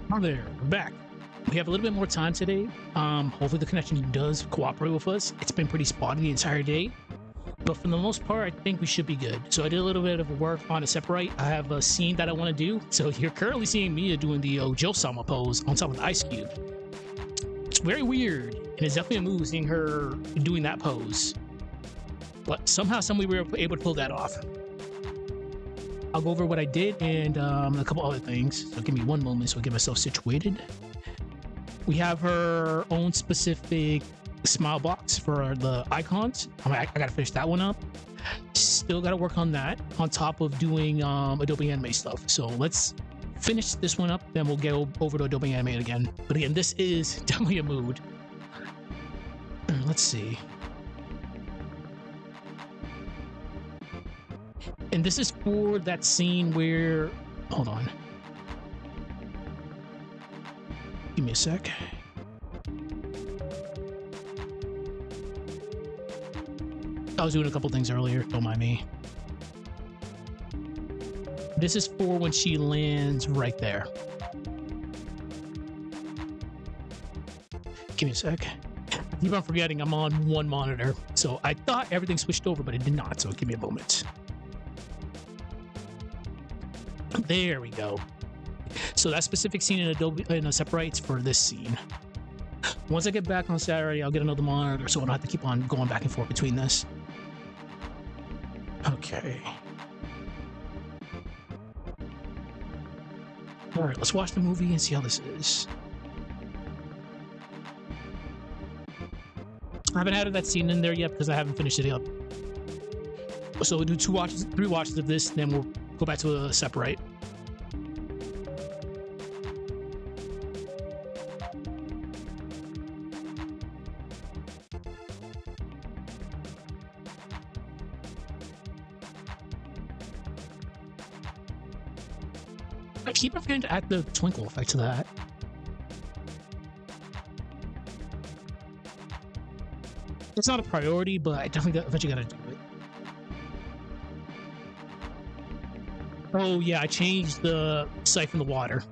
Hi there, we're back. We have a little bit more time today. Hopefully the connection does cooperate with us. It's been pretty spotty the entire day, but for the most part, I think we should be good. So I did a little bit of work on Aseprite. I have a scene that I want to do. So you're currently seeing Mia doing the Ojo-sama pose on top of the ice cube. It's very weird, and it's definitely a move seeing her doing that pose. But somehow, some way, we were able to pull that off. I'll go over what I did and a couple other things. So give me one moment so I get myself situated. We have her own specific smile box for the icons. I gotta finish that one up. Still gotta work on that on top of doing Adobe Animate stuff. So let's finish this one up, then we'll get over to Adobe Animate again. But again, this is definitely a mood. Let's see. And this is for that scene where, hold on. Give me a sec. I was doing a couple things earlier, don't mind me. This is for when she lands right there. Give me a sec. I keep on forgetting I'm on one monitor. So I thought everything switched over, but it did not. So give me a moment. There we go. So that specific scene in Adobe in Aseprite for this scene. Once I get back on Saturday, I'll get another monitor, so I don't have to keep on going back and forth between this. Okay. All right, let's watch the movie and see how this is. I haven't added that scene in there yet because I haven't finished it up. So we'll do 3 watches of this, then we'll go back to a Aseprite. I keep on forgetting to add the twinkle effect to that. It's not a priority, but I definitely eventually gotta do it. Oh yeah, I changed the siphon the water.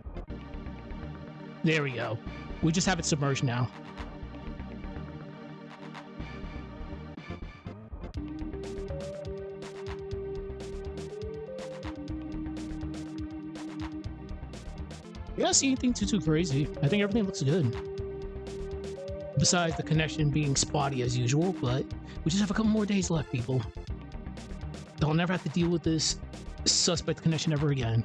There we go. We just have it submerged now. I don't see anything too crazy. I think everything looks good. Besides the connection being spotty as usual, but we just have a couple more days left, people. I'll never have to deal with this suspect connection ever again.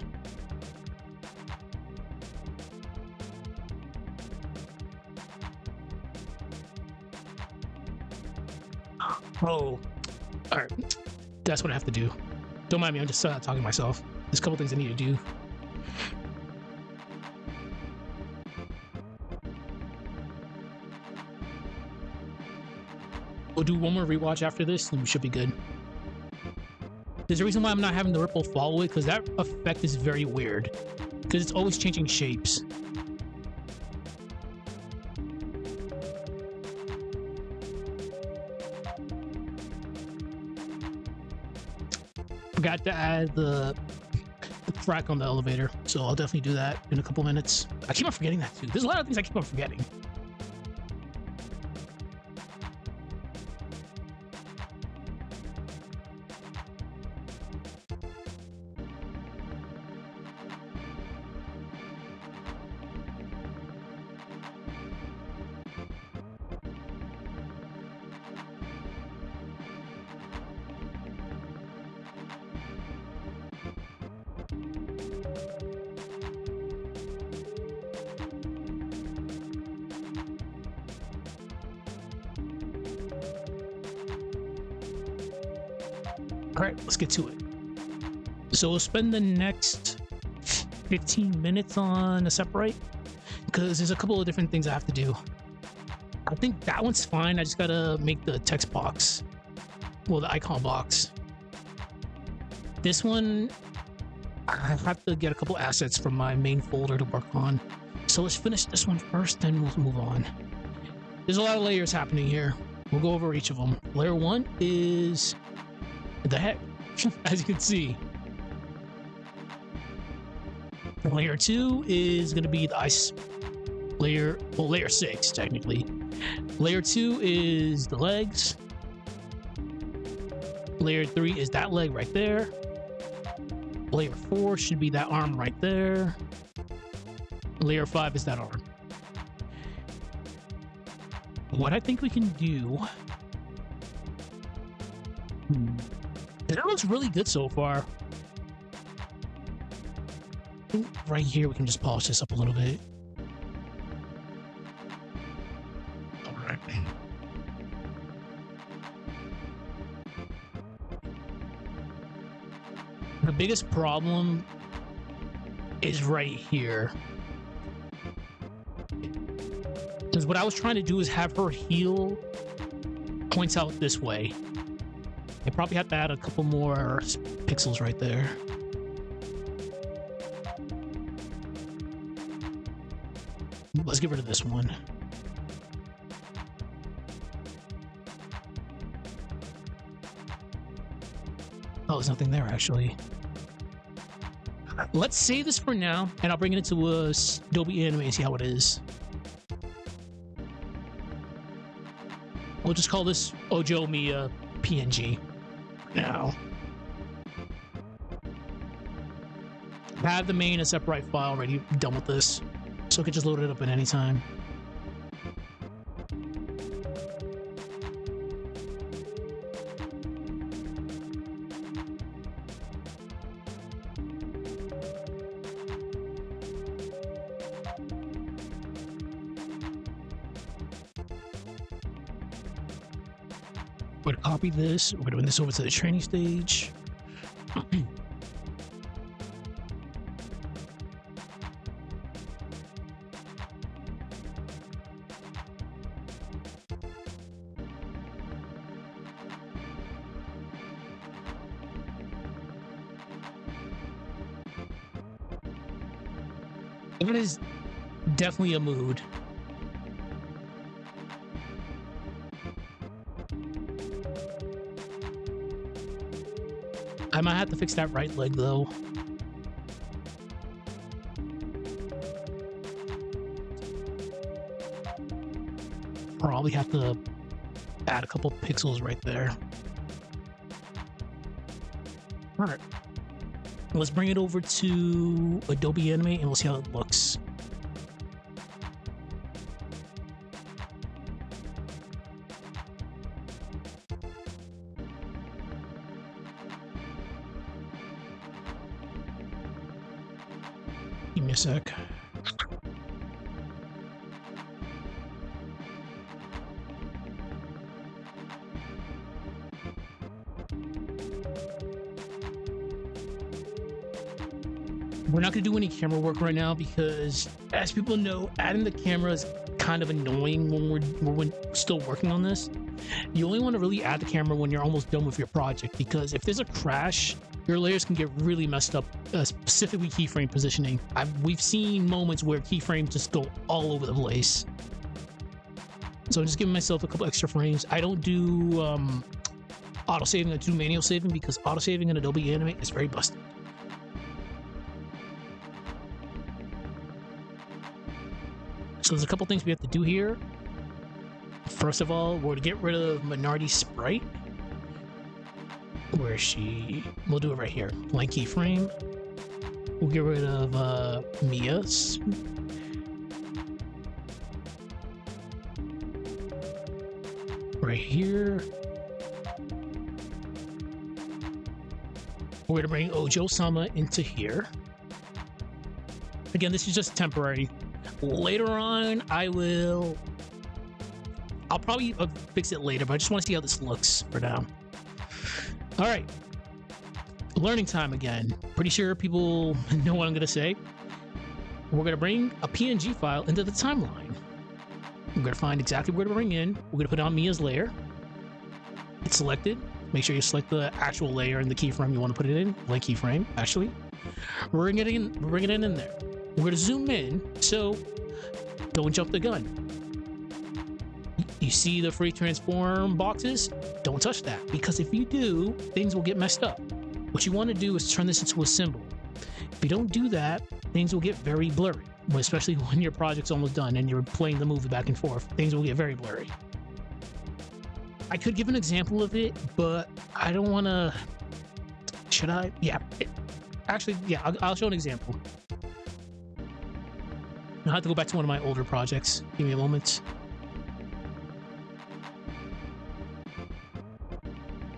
Oh, alright. That's what I have to do. Don't mind me, I'm just talking to myself. There's a couple things I need to do. We'll do one more rewatch after this, and we should be good. There's a reason why I'm not having the ripple follow it, because that effect is very weird. Because it's always changing shapes. Forgot to add the track on the elevator, so I'll definitely do that in a couple minutes. I keep on forgetting that too. There's a lot of things I keep on forgetting. All right, let's get to it. So we'll spend the next 15 minutes on Aseprite because there's a couple of different things I have to do. I think that one's fine. I just gotta make the text box, well, the icon box. This one, I have to get a couple assets from my main folder to work on. So let's finish this one first, then we'll move on. There's a lot of layers happening here. We'll go over each of them. Layer 1 is the heck, as you can see. Layer 2 is going to be the ice layer, well, layer 6 technically. Layer 2 is the legs. Layer 3 is that leg right there. Layer 4 should be that arm right there. Layer 5 is that arm. What I think we can do... That looks really good so far. I think right here we can just polish this up a little bit. All right. The biggest problem is right here. Because what I was trying to do is have her heel points out this way. I probably have to add a couple more pixels right there. Let's get rid of this one. Oh, there's nothing there actually. Let's save this for now, and I'll bring it into Adobe Animate and see how it is. We'll just call this Ojo Mia PNG now. I have the main Aseprite file already done with this, so I can just load it up at any time. We're going to copy this. We're going to bring this over to the training stage. It is definitely a mood. I might have to fix that right leg though. Probably have to add a couple pixels right there. All right. Let's bring it over to Adobe Animate and we'll see how it looks. Give me a sec. We're not going to do any camera work right now because, as people know, adding the camera is kind of annoying when we're still working on this. You only want to really add the camera when you're almost done with your project, because if there's a crash, your layers can get really messed up, specifically keyframe positioning. We've seen moments where keyframes just go all over the place. So I'm just giving myself a couple extra frames. I don't do auto saving, I do manual saving because auto saving in Adobe Animate is very busted. So there's a couple things we have to do here. First of all, we're to get rid of Minardi's sprite. Where is she? We'll do it right here. Blank keyframe. We'll get rid of Mia's. Right here. We're going to bring Ojo-sama into here. Again, this is just temporary. Later on, I'll probably fix it later, but I just want to see how this looks for now. All right. Learning time again. Pretty sure people know what I'm going to say. We're going to bring a PNG file into the timeline. We're going to find exactly where to bring in. We're going to put on Mia's layer. It's selected. Make sure you select the actual layer and the keyframe you want to put it in. Blank keyframe, actually. We're bringing it in there. We're going to zoom in, so don't jump the gun. You see the free transform boxes? Don't touch that, because if you do, things will get messed up. What you want to do is turn this into a symbol. If you don't do that, things will get very blurry, especially when your project's almost done and you're playing the movie back and forth. Things will get very blurry. I could give an example of it, but I don't want to. Should I? Yeah. Actually, yeah, I'll show an example. I'll have to go back to one of my older projects. Give me a moment.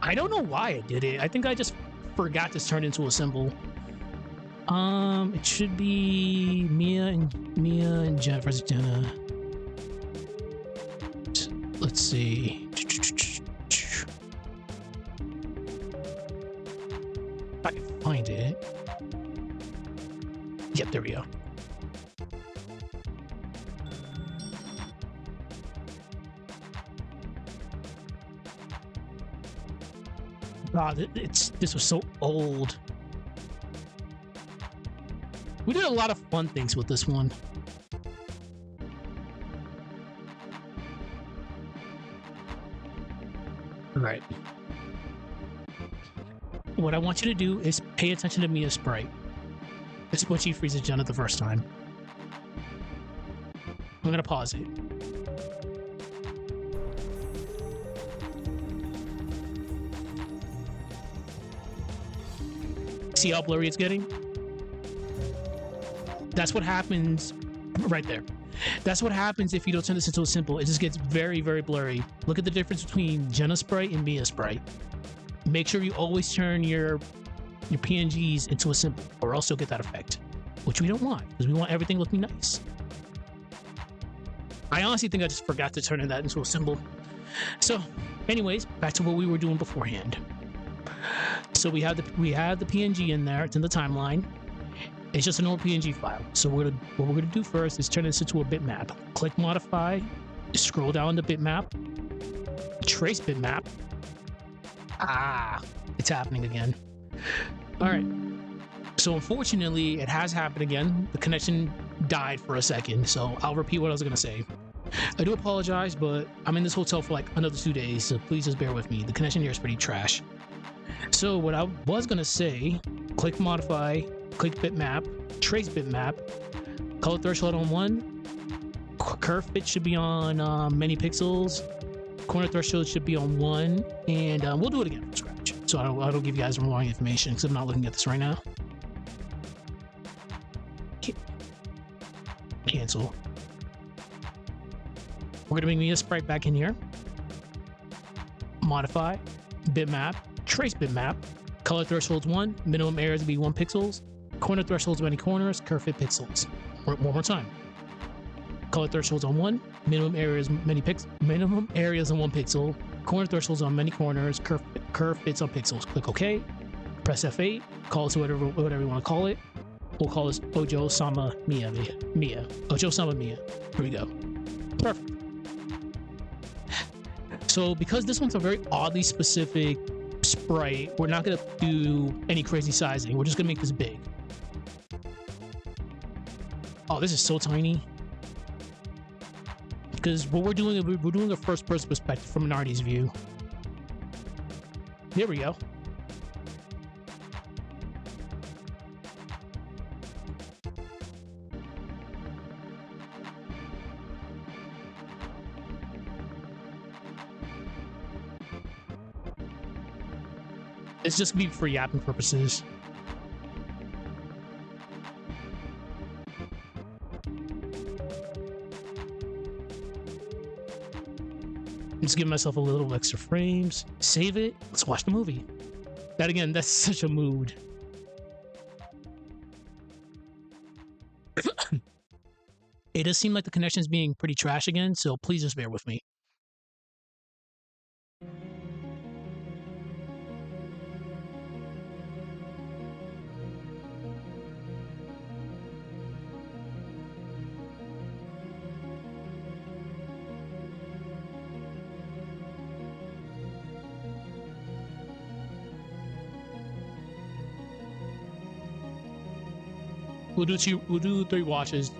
I don't know why I did it. I think I just forgot to turn it into a symbol. It should be Mia and Jenna versus Jenna. Let's see. I can find it. Yep, there we go. God, this was so old. We did a lot of fun things with this one. Right. What I want you to do is pay attention to Mia's sprite. This is when she freezes Jenna the first time. I'm gonna pause it. See how blurry it's getting? That's what happens right there. That's what happens if you don't turn this into a symbol. It just gets very, very blurry. Look at the difference between Jenna's sprite and Mia's sprite. Make sure you always turn your PNGs into a symbol, or else you'll get that effect, which we don't want, because we want everything looking nice. I honestly think I just forgot to turn that into a symbol. So, anyways, back to what we were doing beforehand. So we have the PNG in there. It's in the timeline. It's just a normal PNG file. So what we're gonna do first is turn this into a bitmap. Click modify, scroll down to bitmap, trace bitmap. It's happening again. All right. So unfortunately, it has happened again. The connection died for a second. So I'll repeat what I was gonna say. I do apologize, but I'm in this hotel for like another 2 days, so please just bear with me. The connection here is pretty trash. So what I was gonna say, click modify, click bitmap, trace bitmap, color threshold on 1, curve fit should be on many pixels, corner threshold should be on 1, and we'll do it again from scratch. So I don't give you guys wrong information because I'm not looking at this right now. Cancel. We're gonna bring Mia sprite back in here. Modify, bitmap, trace bitmap, color thresholds 1, minimum areas to be 1 pixels, corner thresholds many corners, curve fit pixels. One more time. Color thresholds on 1, minimum areas on 1 pixel, corner thresholds on many corners, curve fits on pixels. Click OK. Press F8. Call it to whatever you want to call it. We'll call this Ojo Sama Mia. Ojo Sama Mia. Here we go. Perfect. So because this one's a very oddly specific sprite, we're not going to do any crazy sizing. We're just going to make this big. Oh, this is so tiny. Because what we're doing a first person perspective from an artist's view. There we go. It's just gonna be for yapping purposes. Just give myself a little extra frames. Save it. Let's watch the movie. That again, that's such a mood. It does seem like the connection is being pretty trash again, so please just bear with me. We'll do 3 watches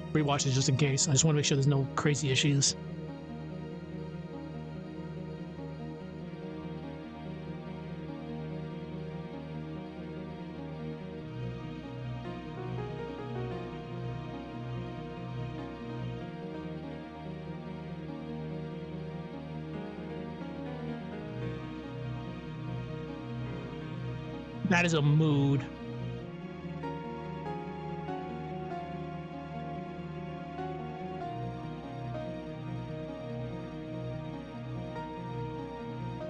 just in case. I just want to make sure there's no crazy issues. That is a mood.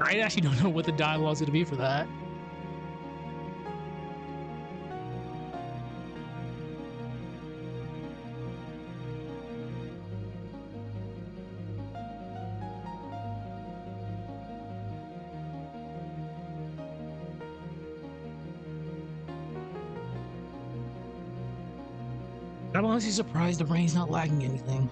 I actually don't know what the dialogue is going to be for that. I'm honestly surprised the rain's not lagging anything.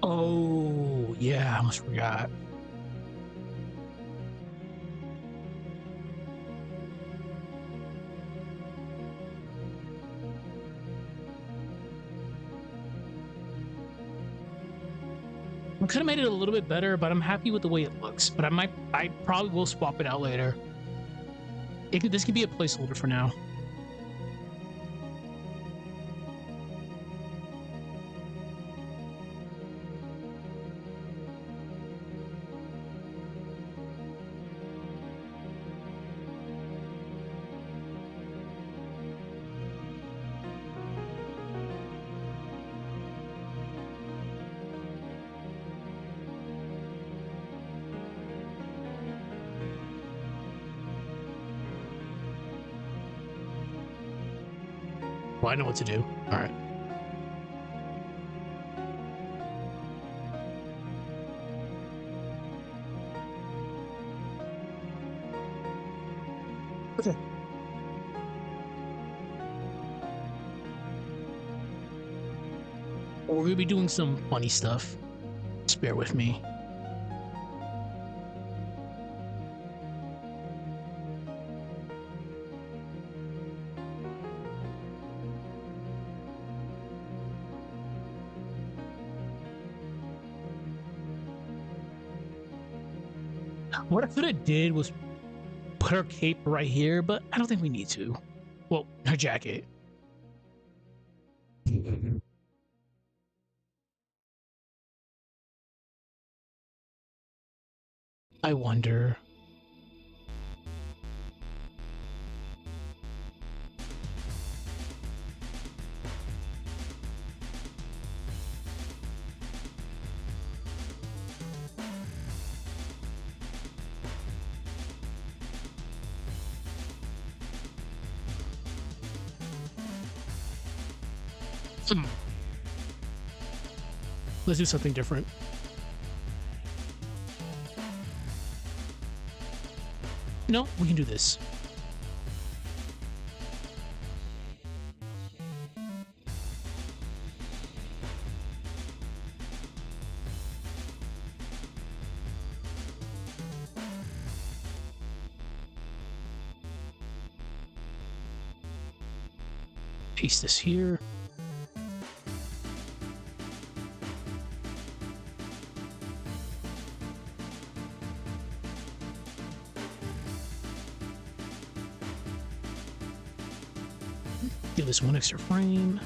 Oh, yeah, I almost forgot. I could have made it a little bit better, but I'm happy with the way it looks. But I probably will swap it out later. This could be a placeholder for now. Well, I know what to do. All right. Okay. We're going to be doing some funny stuff. Just bear with me. What I could have did was put her cape right here, but I don't think we need to. Well, her jacket. I wonder. Let's do something different. No, we can do this. Paste this here. Give this one extra frame.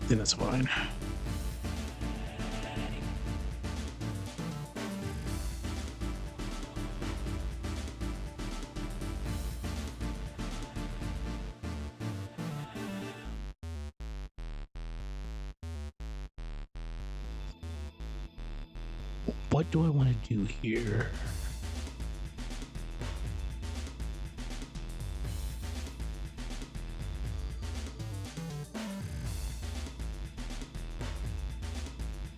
Then that's fine. What do I want to do here?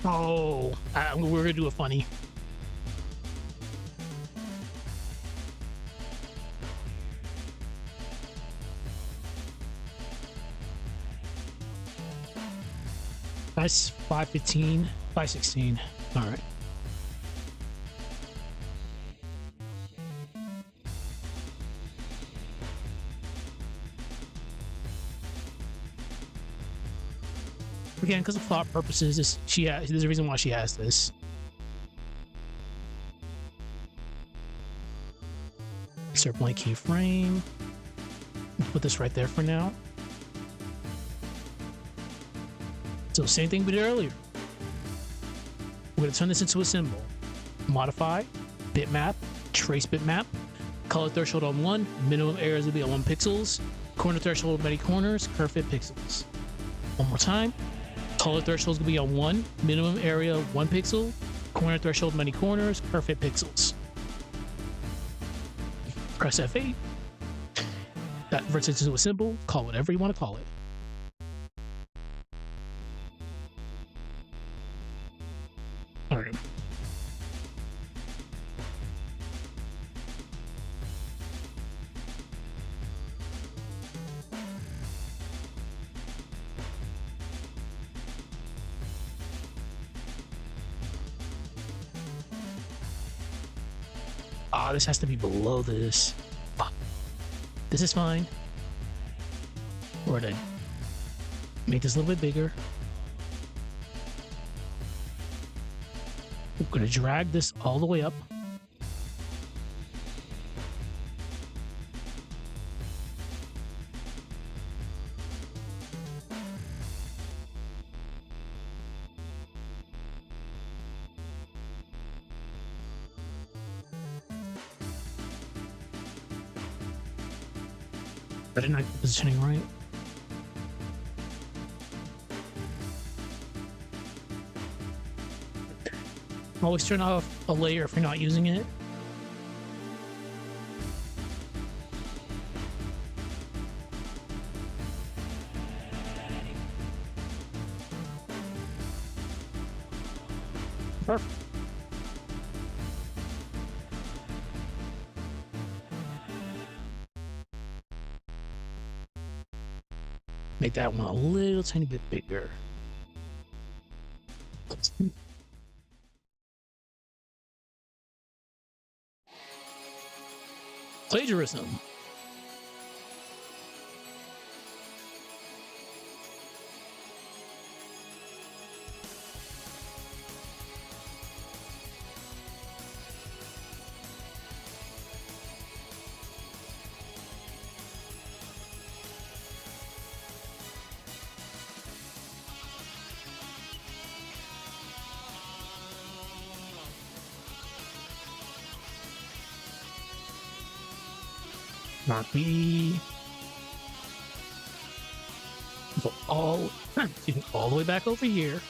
Oh, we're gonna do a funny. That's 515, 516. All right. Again, because of plot purposes, there's a reason why she has this. Insert blank keyframe. put this right there for now. So same thing we did earlier. We're going to turn this into a symbol. Modify, bitmap, trace bitmap, color threshold on 1, minimum areas will be on 1 pixels, corner threshold many corners, curve fit pixels. One more time. Color threshold is going to be on 1, minimum area 1 pixel, corner threshold many corners, curve fit pixels. Press F8. That converts it into a symbol. Call whatever you want to call it. All right. This has to be below this. This is fine. We're gonna make this a little bit bigger. We're gonna drag this all the way up. I didn't have the positioning right. Always turn off a layer if you're not using it. Perfect. Make that one a little tiny bit bigger. Plagiarism. Not me. Go all the way back over here.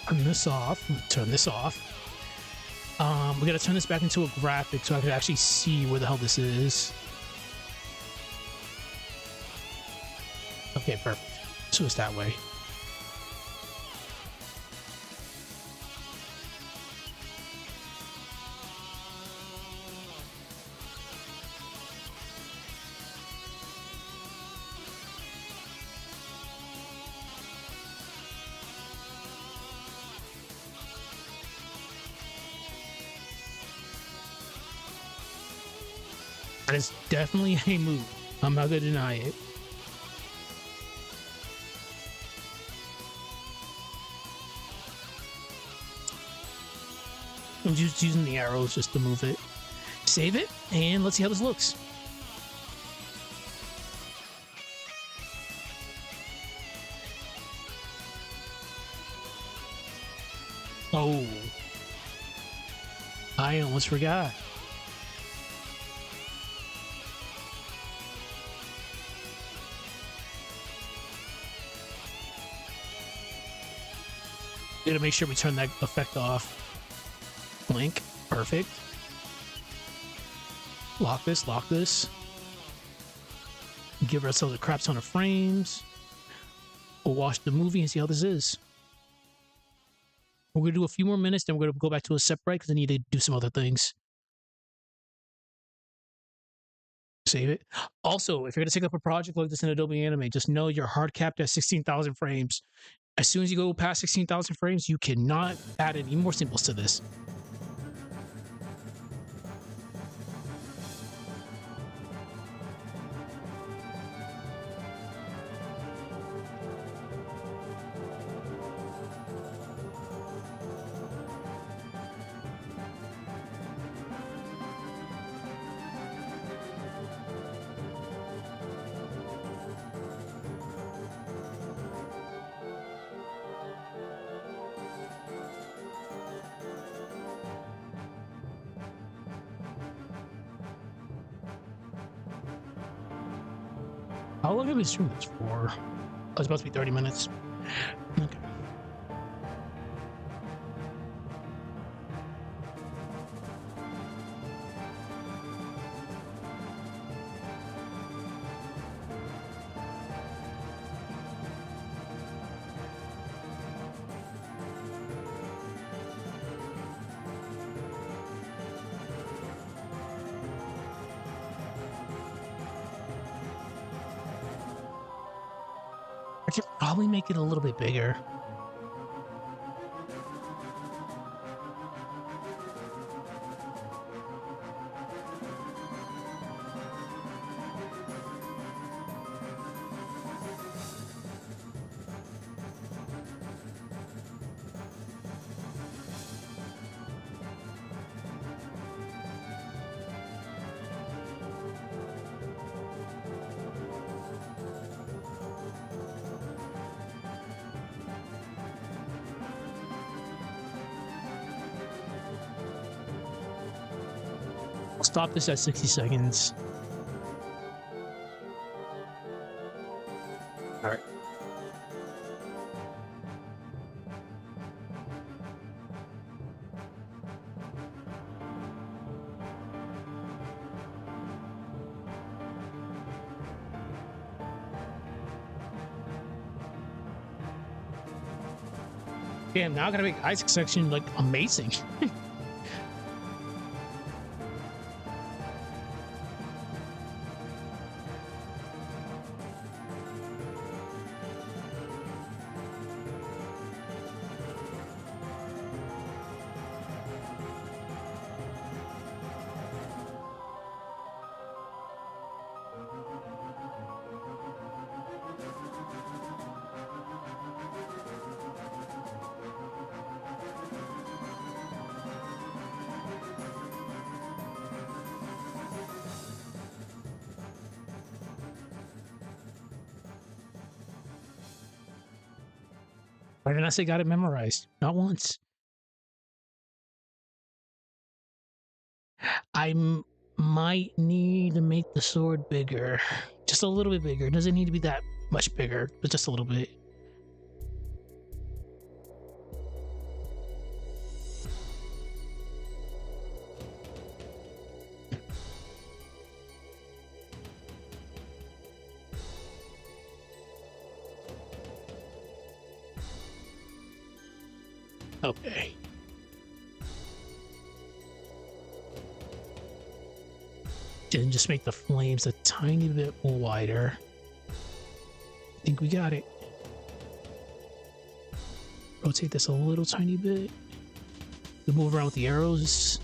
Turn this off. Turn this off. We gotta turn this back into a graphic so I can actually see where the hell this is. Okay, perfect. So it's that way. That is definitely a move. I'm not gonna deny it. I'm just using the arrows just to move it. Save it, and let's see how this looks. Oh. I almost forgot. Gotta make sure we turn that effect off. Blink. Perfect. Lock this, lock this. Give ourselves a crap ton of frames. We'll watch the movie and see how this is. We're gonna do a few more minutes, then we're gonna go back to Aseprite because I need to do some other things. Save it. Also, if you're going to take up a project like this in Adobe Animate, just know you're hard capped at 16,000 frames. As soon as you go past 16,000 frames, you cannot add any more symbols to this. How long have we streamed this for? Oh, it's supposed to be 30 minutes. Okay. I could probably make it a little bit bigger. I'll stop this at 60 seconds. All right. Damn, now I gotta make Isaac's section like amazing. Why didn't I say got it memorized? Not once. Might need to make the sword bigger. Just a little bit bigger. It doesn't need to be that much bigger, but just a little bit. Okay. And just make the flames a tiny bit wider. I think we got it. Rotate this a little tiny bit. We move around with the arrows.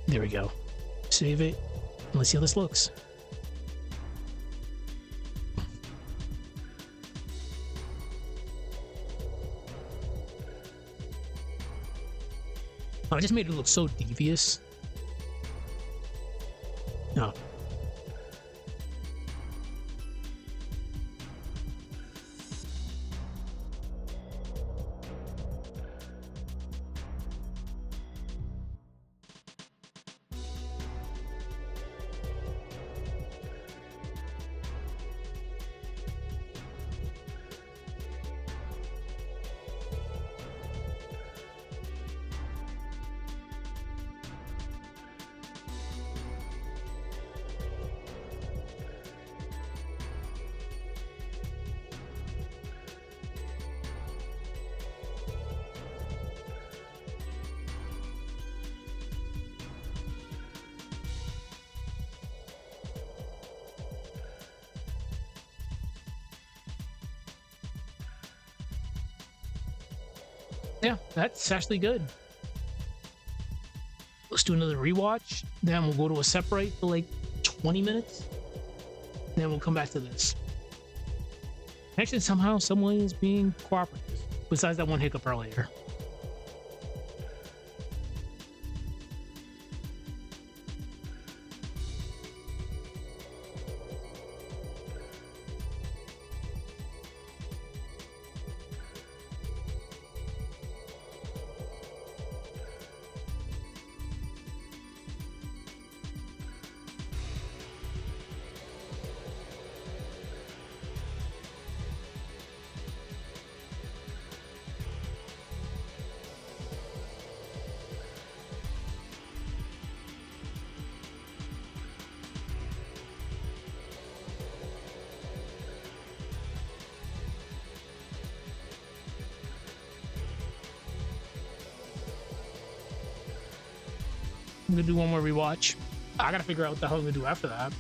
There we go. Save it. And let's see how this looks. I just made it look so devious. No. Yeah, that's actually good. Let's do another rewatch. Then we'll go to Aseprite for like 20 minutes. Then we'll come back to this. Actually, somehow, someone is being cooperative. Besides that one hiccup earlier. I'm gonna do one more rewatch. I gotta figure out what the hell I'm gonna do after that.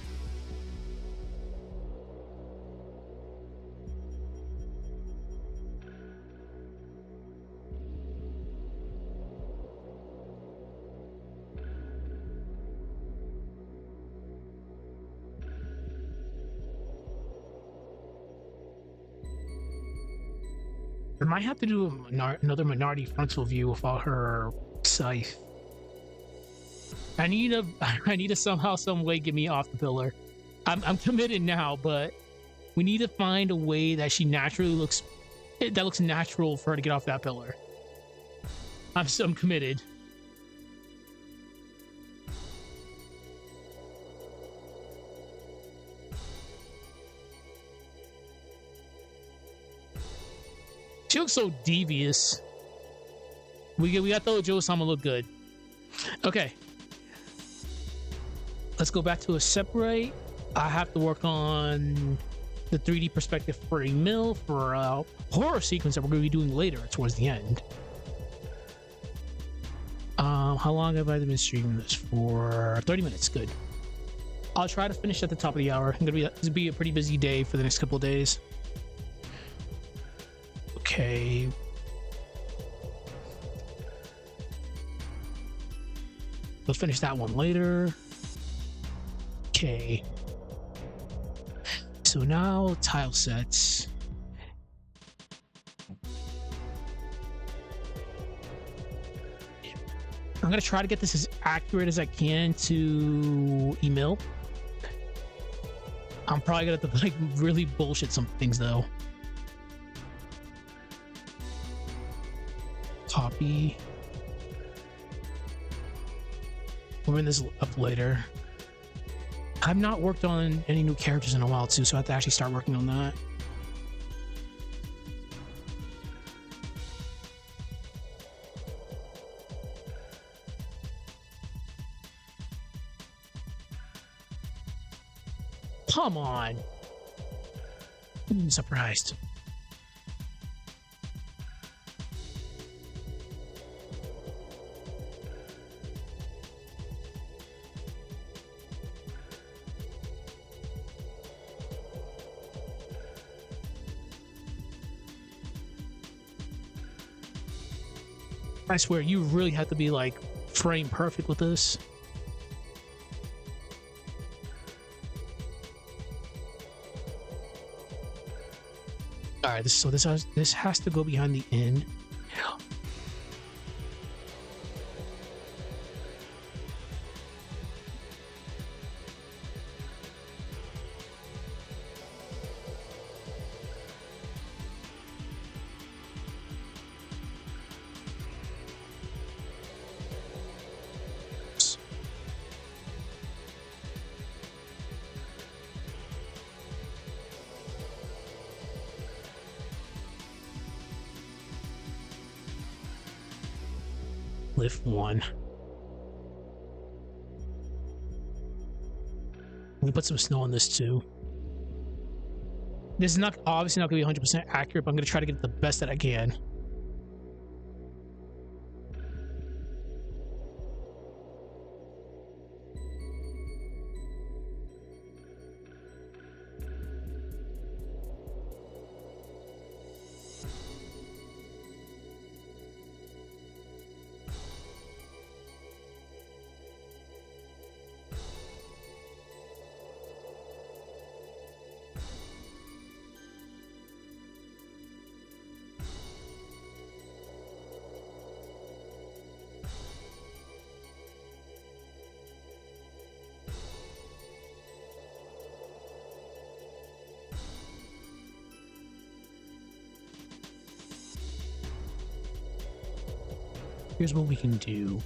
I might have to do another minority frontal view without her scythe. I need to somehow, some way get me off the pillar. I'm committed now, but we need to find a way that she naturally looks natural for her to get off that pillar. I'm committed. She looks so devious. We got the Joe-sama look good. Okay. Let's go back to Aseprite. I have to work on the 3D perspective for a mill for a horror sequence that we're going to be doing later towards the end. How long have I been streaming this for? 30 minutes. Good. I'll try to finish at the top of the hour. It's going to be a pretty busy day for the next couple of days. Okay. We'll finish that one later. Okay. So now tile sets. I'm gonna try to get this as accurate as I can to email. I'm probably gonna have to like really bullshit some things though. Copy. We'll bring this up later. I've not worked on any new characters in a while too, so I have to actually start working on that. Come on. I'm surprised. I swear, you really have to be like frame perfect with this. All right, this has to go behind the inn. Lift one. We put some snow on this too. This is not obviously not going to be 100% accurate, but I'm going to try to get the best that I can. Here's what we can do.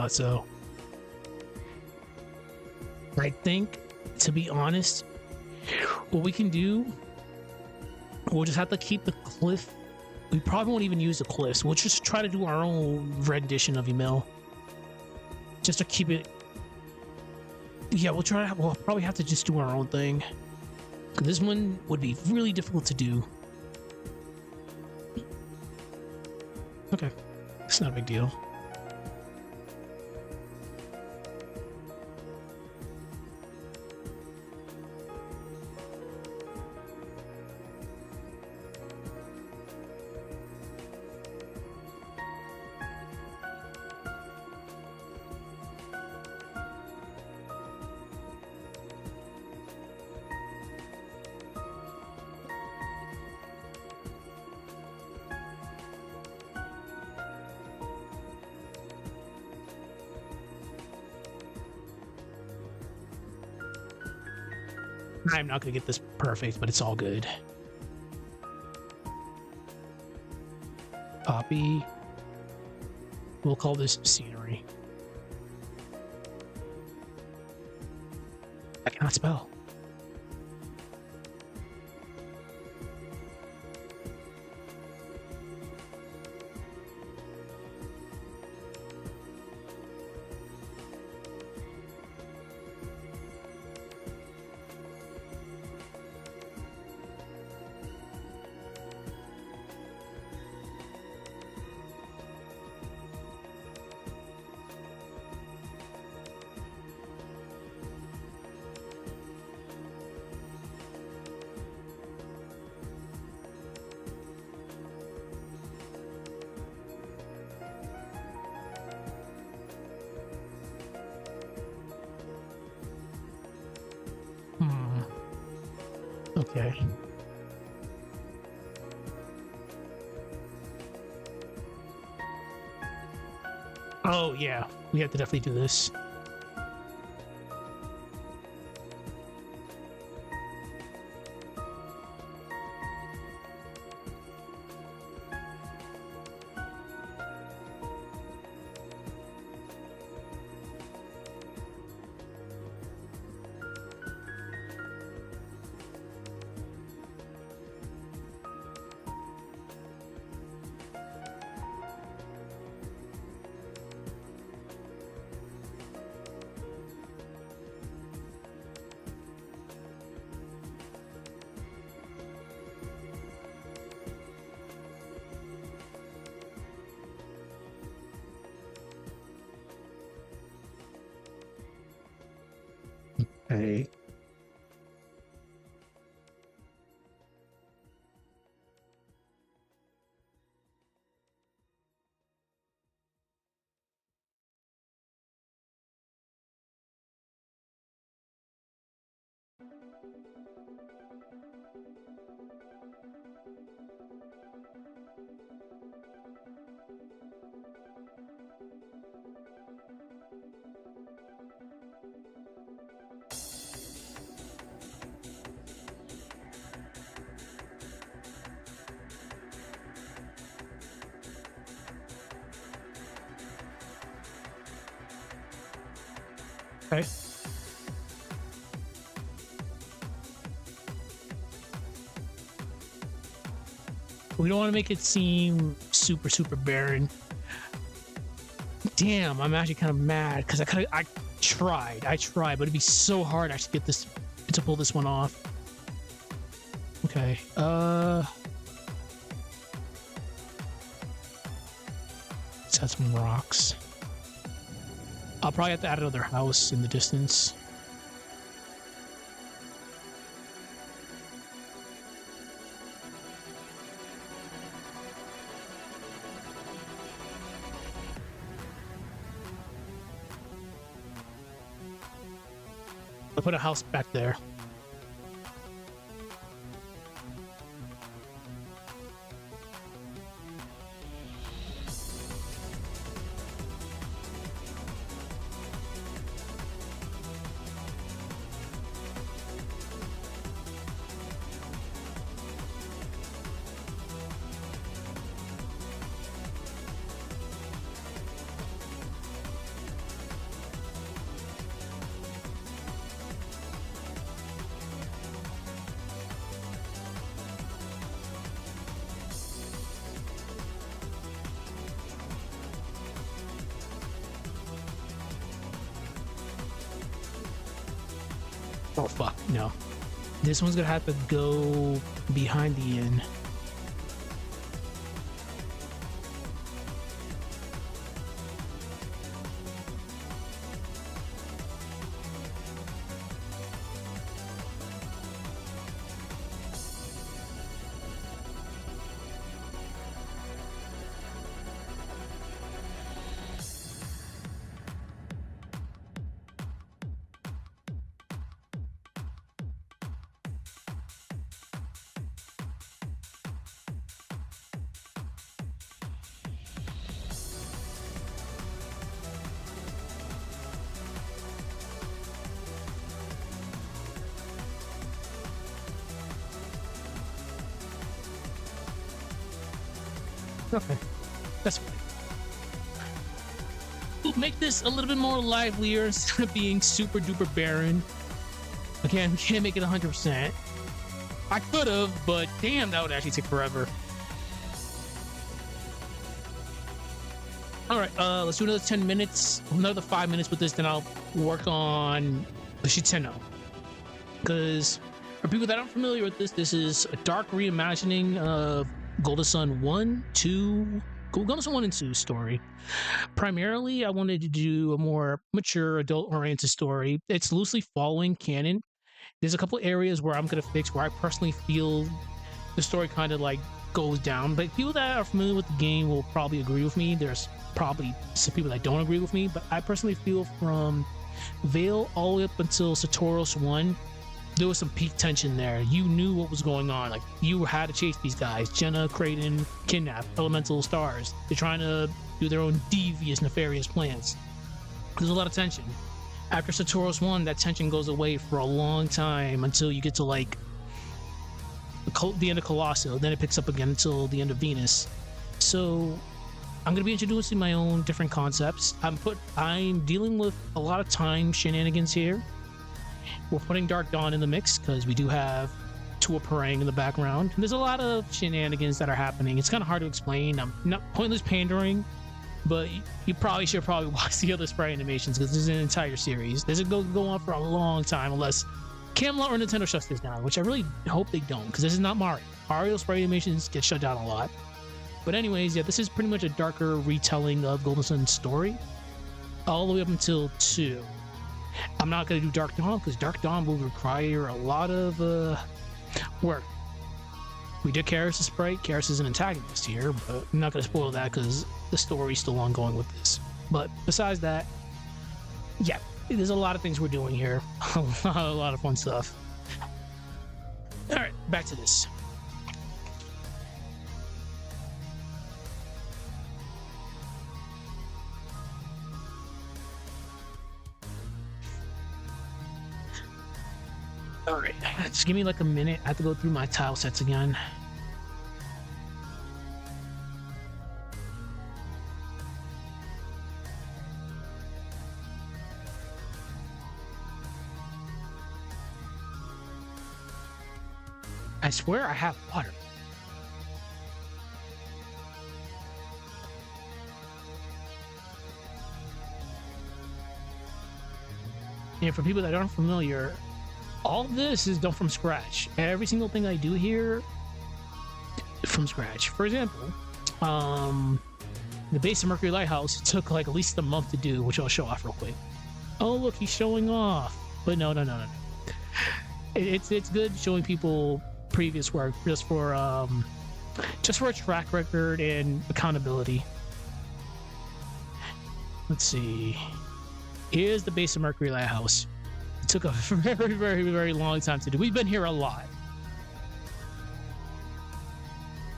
So I think, to be honest, what we can do, we'll just have to keep the cliff. We probably won't even use the cliffs. We'll just try to do our own rendition of Emil, just to keep it. Yeah, we'll probably have to just do our own thing. This one would be really difficult to do. Okay, it's not a big deal. I'm not gonna get this perfect, but it's all good. Copy. We'll call this scenery. I cannot spell. Okay. Oh, yeah. We have to definitely do this. Okay. Okay. We don't want to make it seem super barren. Damn, I'm actually kind of mad because I tried, but it'd be so hard to actually get this to pull this one off. Okay. Let's add some rocks. I'll probably have to add another house in the distance. I'll put a house back there. Oh fuck, no. This one's gonna have to go behind the inn. Okay, that's fine. We'll make this a little bit more livelier instead of being super duper barren. Again, we can't make it 100%. I could have, but damn, that would actually take forever. All right, let's do another 10 minutes, another 5 minutes with this, then I'll work on the Shiteno. Because for people that aren't familiar with this, this is a dark reimagining of Golden Sun 1, 2, Golden Sun 1 and 2 story. Primarily, I wanted to do a more mature, adult-oriented story. It's loosely following canon. There's a couple areas where I'm going to fix where I personally feel the story kind of like goes down. But people that are familiar with the game will probably agree with me. There's probably some people that don't agree with me. But I personally feel from Vale all the way up until Satoros 1, there was some peak tension there. You knew what was going on. Like, you had to chase these guys. Jenna, Kraden, kidnap, elemental stars. They're trying to do their own devious, nefarious plans. There's a lot of tension. After Satoros 1, that tension goes away for a long time until you get to, like, the end of Colosso. Then it picks up again until the end of Venus. So, I'm going to be introducing my own different concepts. I'm dealing with a lot of time shenanigans here. We're putting Dark Dawn in the mix because we do have Tua Parang in the background. And there's a lot of shenanigans that are happening. It's kind of hard to explain. I'm not pointless pandering, but you probably should watch the other Sprite animations because this is an entire series. This is go on for a long time unless Camelot or Nintendo shuts this down, which I really hope they don't because this is not Mario. Mario Sprite animations get shut down a lot. But anyways, yeah, this is pretty much a darker retelling of Golden Sun's story all the way up until 2. I'm not going to do Dark Dawn because Dark Dawn will require a lot of work. We did Karis' Sprite. Karis is an antagonist here, but I'm not going to spoil that because the story's still ongoing with this. But besides that, yeah, there's a lot of things we're doing here. A lot of fun stuff. All right, back to this. Alright, just give me like a minute. I have to go through my tile sets again. I swear I have water. And for people that aren't familiar, all of this is done from scratch. Every single thing I do here, from scratch. For example, the base of Mercury Lighthouse took like at least a month to do, which I'll show off real quick. Oh look, he's showing off. But no. It's good showing people previous work just for a track record and accountability. Let's see. Here's the base of Mercury Lighthouse. took a very, very, very long time to do. We've been here a lot.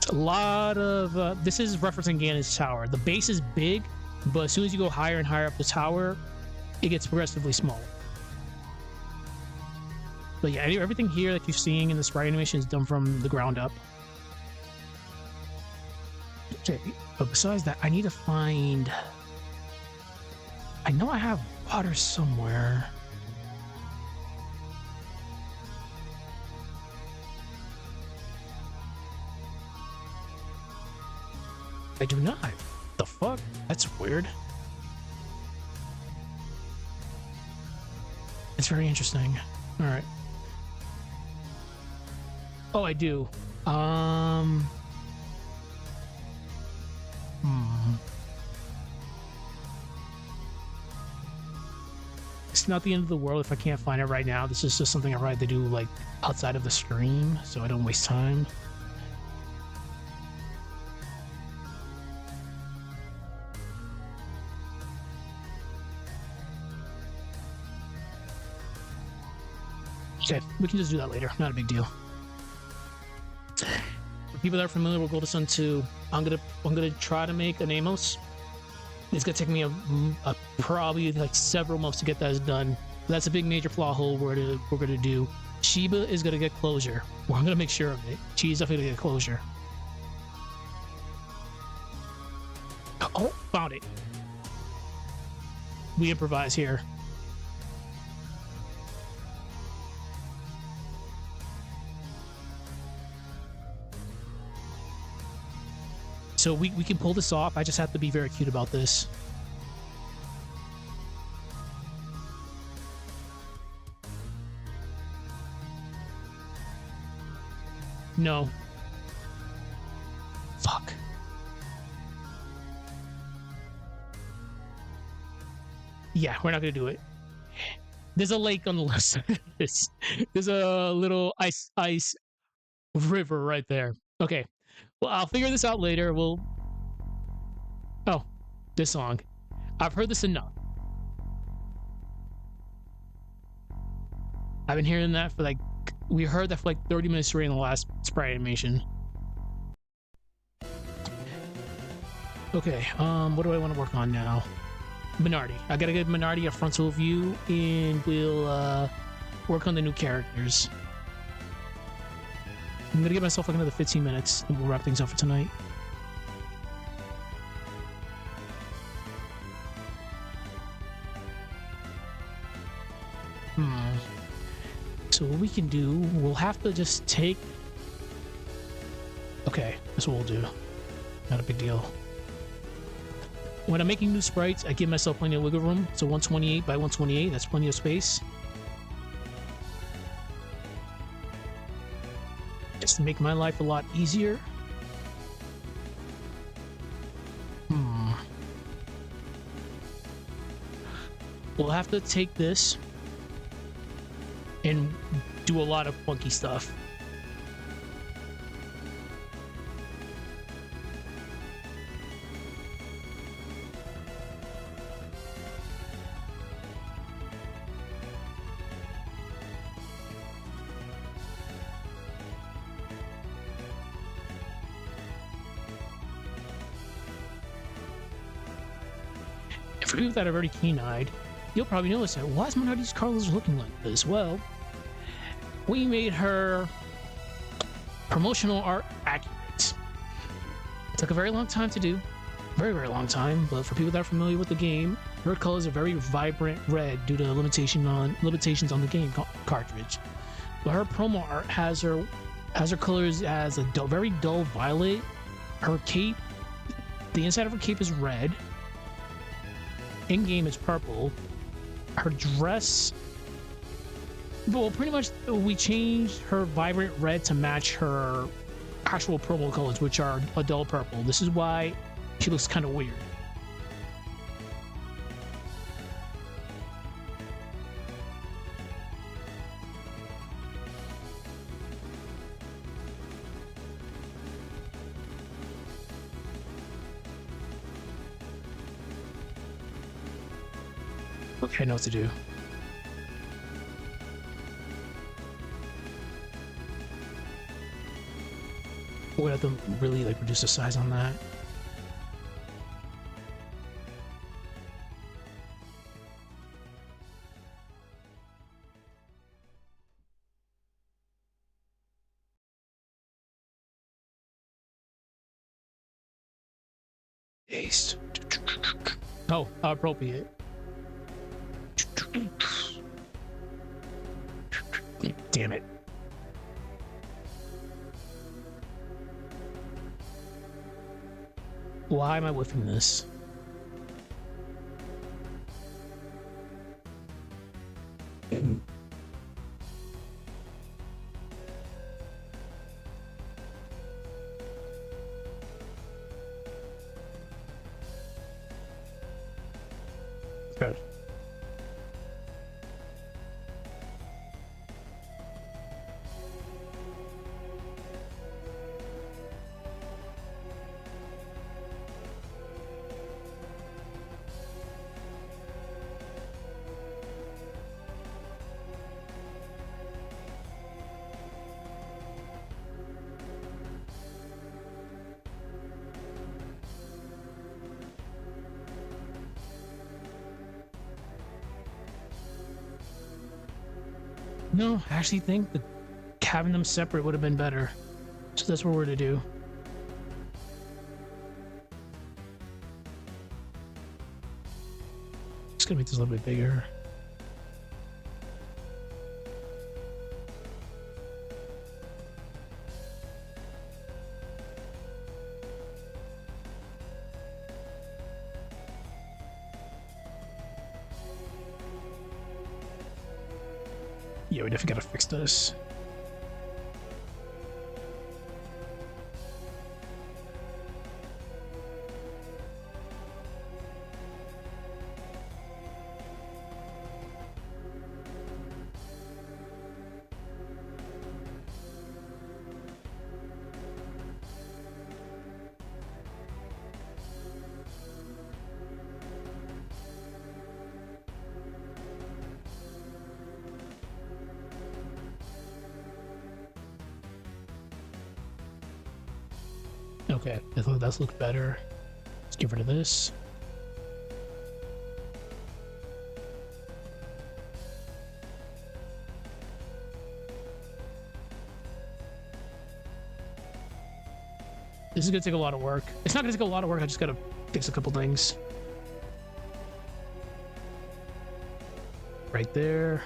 A lot of... this is referencing Ganon's tower. The base is big, but as soon as you go higher and higher up the tower, it gets progressively smaller. But yeah, everything here that you're seeing in the sprite animation is done from the ground up. Okay, but besides that, I need to find... I know I have water somewhere. I do not. The fuck? That's weird. It's very interesting. All right. Oh, I do. It's not the end of the world if I can't find it right now. This is just something I tried to do like outside of the stream, so I don't waste time. Okay, we can just do that later. Not a big deal. For people that are familiar with Golden Sun 2, I'm gonna try to make an Amos. It's gonna take me a probably like several months to get that done. That's a big major plot hole we're gonna do. Sheba is gonna get closure. Well, I'm gonna make sure of it. She's definitely gonna get closure. Oh, found it. We improvise here. So we can pull this off. I just have to be very cute about this. No. Fuck. Yeah, we're not gonna do it. There's a lake on the left side. There's a little ice river right there. Okay. Well, I'll figure this out later. Oh, this song. I've heard this enough. I've been hearing that for like... We heard that for like 30 minutes straight in the last sprite animation. Okay, what do I want to work on now? Minardi. I gotta give Minardi a frontal view, and we'll work on the new characters. I'm gonna give myself like another 15 minutes, and we'll wrap things up for tonight. So what we can do, we'll have to just take... Okay, that's what we'll do. Not a big deal. When I'm making new sprites, I give myself plenty of wiggle room. So 128 by 128, that's plenty of space. Just to make my life a lot easier. We'll have to take this and do a lot of funky stuff. And for people that are very keen-eyed, you'll probably notice that, why is Minardi's colors looking like this? Well, we made her promotional art accurate. It took a very long time to do. Very, very long time, but for people that are familiar with the game, her colors are very vibrant red due to limitations on the game cartridge. But her promo art has her colors as a very dull violet. Her cape, the inside of her cape is red. In-game is purple. Her dress, well, pretty much we changed her vibrant red to match her actual promo colors, which are a dull purple. This is why she looks kind of weird. Okay, I know what to do. We'll have to really like reduce the size on that. Paste. Oh, how appropriate. Damn it. Why am I whiffing this? Good. No, I actually think that having them separate would have been better. So that's what we're gonna do. Just gonna make this a little bit bigger. Yeah, we definitely gotta fix this. Okay, I thought that looked better. Let's get rid of this. This is gonna take a lot of work. It's not gonna take a lot of work, I just gotta fix a couple things. Right there.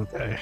Okay.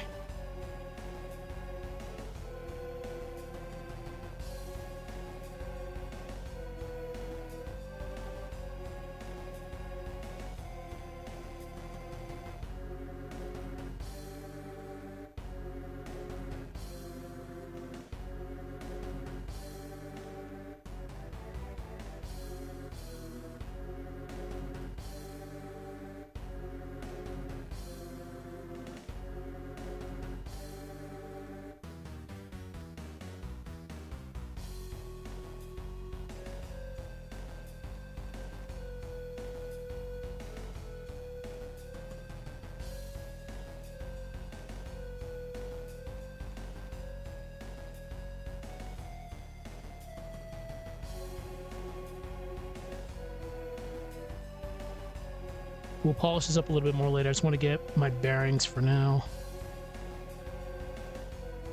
We'll polish this up a little bit more later. I just want to get my bearings for now.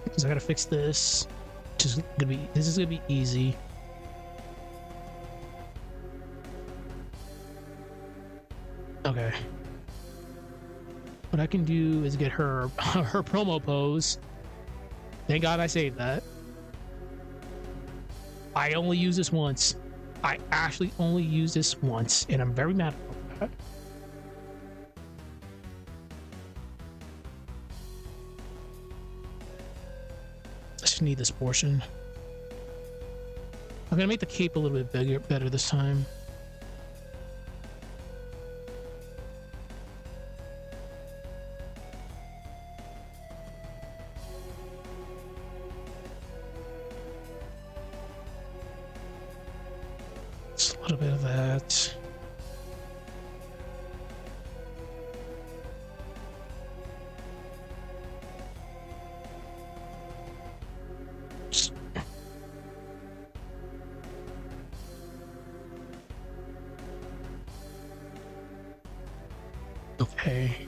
Because I gotta fix this. This is gonna be easy. Okay. what I can do is get her her promo pose. Thank God I saved that. I only use this once. I actually only use this once, and I'm very mad about that. I just need this portion. I'm gonna make the cape a little bit better this time. Just a little bit of that. Okay.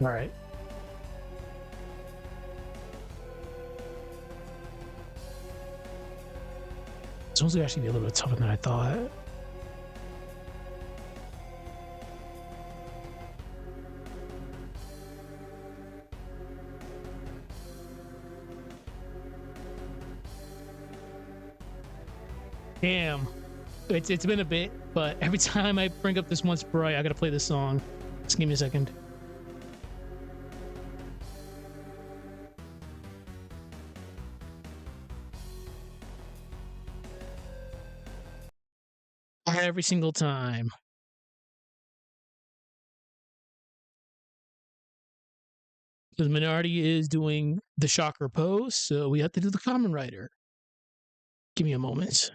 All right. This one's actually be a little bit tougher than I thought. Damn. It's been a bit, but every time I bring up this one Sprite, I gotta play this song. Just give me a second. Every single time. The minority is doing the shocker pose, so we have to do the common writer. Give me a moment.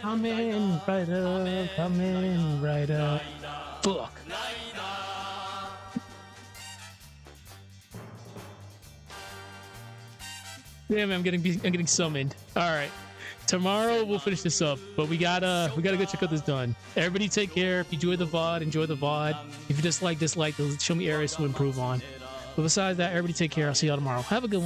Come in, Rider. Fuck. Damn, I'm getting summoned. All right, tomorrow we'll finish this up, but we gotta go check out this done. Everybody take care. If you enjoy the VOD, enjoy the VOD. If you dislike, show me areas to improve on. But besides that, everybody take care. I'll see y'all tomorrow. Have a good one.